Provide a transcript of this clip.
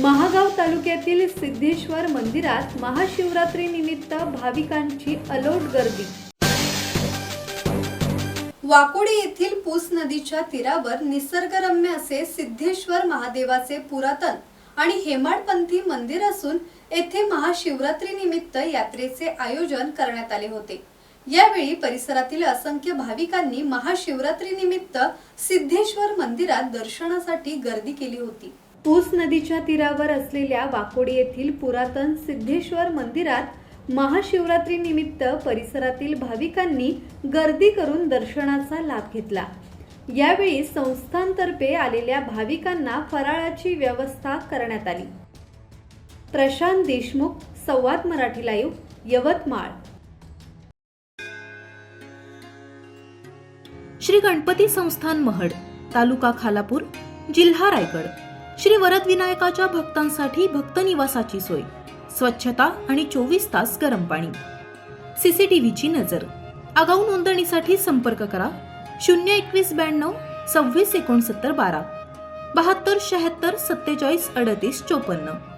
महागाव तालुक्यातील सिद्धेश्वर मंदिरात महाशिवरात्री निमित्त भाविकांची अलोट गर्दी। वाकोडी येथील पूस नदीच्या तीरावर निसर्गरम्य असे सिद्धेश्वर महादेवाचे पुरातन आणि हेमाडपंथी मंदिर असून येथे महाशिवरात्री निमित्त यात्रेचे आयोजन करण्यात आले होते। यावेळी परिसरातील असंख्य भाविकांनी महाशिवरात्री निमित्त सिद्धेश्वर मंदिरात दर्शनासाठी गर्दी केली होती। पूस नदीच्या तीरावर असलेल्या वाकोडी येथील पुरातन सिद्धेश्वर मंदिरात महाशिवरात्री निमित्त परिसरातील भाविकांनी गर्दी करून दर्शनाचा लाभ घेतला। यावेळी संस्थांतर्फे आलेल्या भाविकांना फराळाची व्यवस्था करण्यात आली। प्रशांत देशमुख, संवाद मराठी लाईव्ह, यवतमाळ। श्री गणपती संस्थान महड, तालुका खालापूर, जिल्हा रायगड। श्री वरद विनायकाच्या भक्तांसाठी भक्त निवासाची सोय, स्वच्छता आणि 24 तास गरम पाणी, सीसीटीव्हीची नजर। आगाऊ नोंदणीसाठी संपर्क करा 02192 26 69 12 72 76 47 38 54।